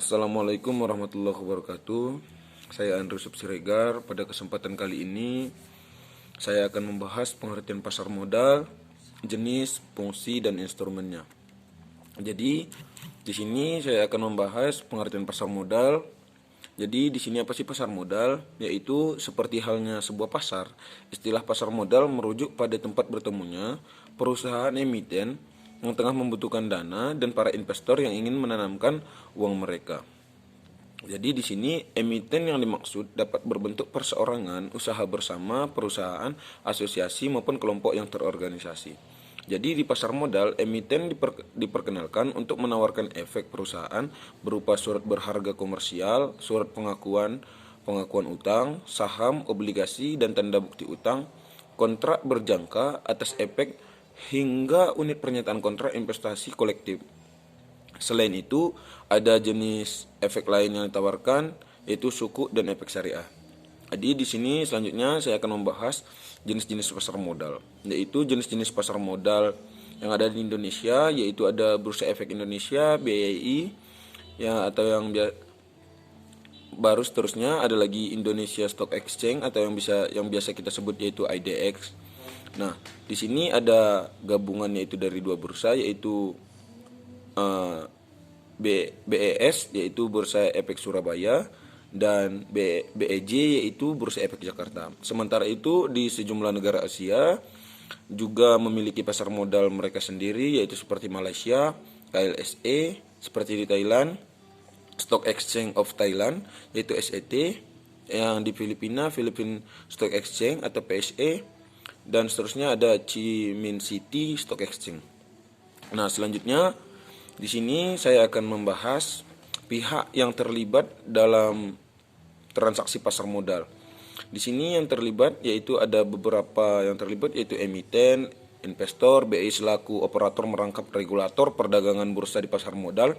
Assalamualaikum warahmatullahi wabarakatuh. Saya Andrew Siregar. Pada kesempatan kali ini saya akan membahas pengertian pasar modal, jenis, fungsi, dan instrumennya. Jadi di sini saya akan membahas pengertian pasar modal. Jadi di sini apa sih pasar modal? Yaitu seperti halnya sebuah pasar. Istilah pasar modal merujuk pada tempat bertemunya perusahaan emiten yang tengah membutuhkan dana dan para investor yang ingin menanamkan uang mereka. Jadi di sini emiten yang dimaksud dapat berbentuk perseorangan, usaha bersama, perusahaan, asosiasi maupun kelompok yang terorganisasi. Jadi di pasar modal, emiten diperkenalkan untuk menawarkan efek perusahaan berupa surat berharga komersial, surat pengakuan utang, saham, obligasi, dan tanda bukti utang, kontrak berjangka atas efek hingga unit pernyataan kontrak investasi kolektif. Selain itu, ada jenis efek lain yang ditawarkan, yaitu suku dan efek syariah. Jadi di sini selanjutnya saya akan membahas jenis-jenis pasar modal, yaitu jenis-jenis pasar modal yang ada di Indonesia, yaitu ada Bursa Efek Indonesia (BEI), ya, atau yang baru seterusnya ada lagi Indonesia Stock Exchange atau yang biasa kita sebut yaitu IDX. Nah, di sini ada gabungan yaitu dari dua bursa, yaitu BES yaitu Bursa Efek Surabaya dan BEJ yaitu Bursa Efek Jakarta. Sementara itu di sejumlah negara Asia juga memiliki pasar modal mereka sendiri, yaitu seperti Malaysia, KLSE, seperti di Thailand, Stock Exchange of Thailand yaitu SET, yang di Filipina, Philippine Stock Exchange atau PSE, dan seterusnya ada Chi Minh City Stock Exchange. Nah, selanjutnya di sini saya akan membahas pihak yang terlibat dalam transaksi pasar modal. Di sini yang terlibat yaitu ada beberapa yang terlibat, yaitu emiten, investor, BI selaku operator merangkap regulator perdagangan bursa di pasar modal,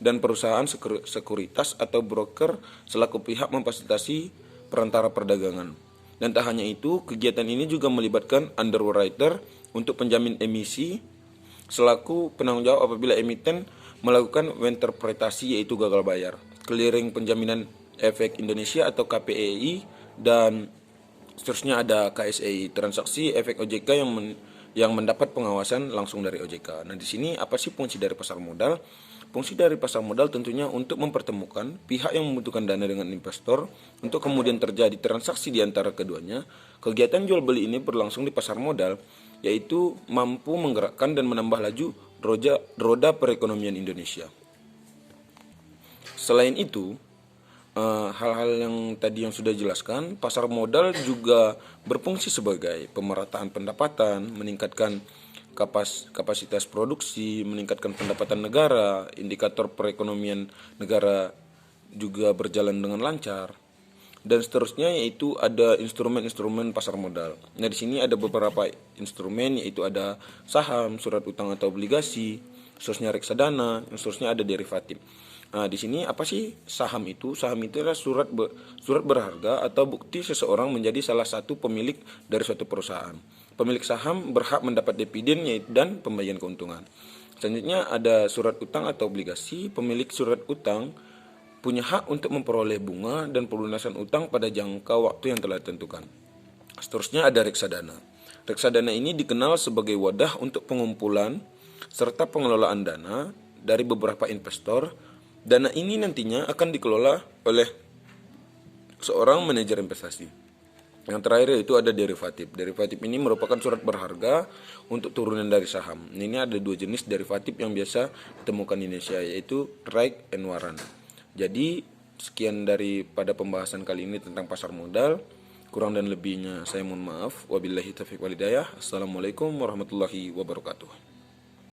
dan perusahaan sekuritas atau broker selaku pihak memfasilitasi perantara perdagangan. Dan tak hanya itu, kegiatan ini juga melibatkan underwriter untuk penjamin emisi selaku penanggung jawab apabila emiten melakukan interpretasi yaitu gagal bayar, clearing penjaminan efek Indonesia atau KPEI, dan seterusnya ada KSEI, transaksi efek OJK yang mendapat pengawasan langsung dari OJK. Nah, di sini apa sih fungsi dari pasar modal? Fungsi dari pasar modal tentunya untuk mempertemukan pihak yang membutuhkan dana dengan investor untuk kemudian terjadi transaksi di antara keduanya. Kegiatan jual beli ini berlangsung di pasar modal, yaitu mampu menggerakkan dan menambah laju roda perekonomian Indonesia. Selain itu, hal-hal yang tadi yang sudah dijelaskan, pasar modal juga berfungsi sebagai pemerataan pendapatan, meningkatkan kapasitas produksi, meningkatkan pendapatan negara, indikator perekonomian negara juga berjalan dengan lancar, dan seterusnya, yaitu ada instrumen-instrumen pasar modal. Nah, di sini ada beberapa instrumen, yaitu ada saham, surat utang atau obligasi, seterusnya reksadana, seterusnya ada derivatif. Nah, di sini apa sih saham itu? Saham itu adalah surat berharga atau bukti seseorang menjadi salah satu pemilik dari suatu perusahaan. Pemilik saham berhak mendapat dividen dan pembagian keuntungan. Selanjutnya ada surat utang atau obligasi. Pemilik surat utang punya hak untuk memperoleh bunga dan pelunasan utang pada jangka waktu yang telah ditentukan. Seterusnya ada reksadana. Reksadana ini dikenal sebagai wadah untuk pengumpulan serta pengelolaan dana dari beberapa investor. Dana ini nantinya akan dikelola oleh seorang manajer investasi. Yang terakhir yaitu ada derivatif. Derivatif ini merupakan surat berharga untuk turunan dari saham. Ini ada dua jenis derivatif yang biasa ditemukan di Indonesia, yaitu right and warrant. Jadi sekian daripada pembahasan kali ini tentang pasar modal. Kurang dan lebihnya saya mohon maaf. Wabillahi taufiq wal hidayah. Assalamualaikum warahmatullahi wabarakatuh.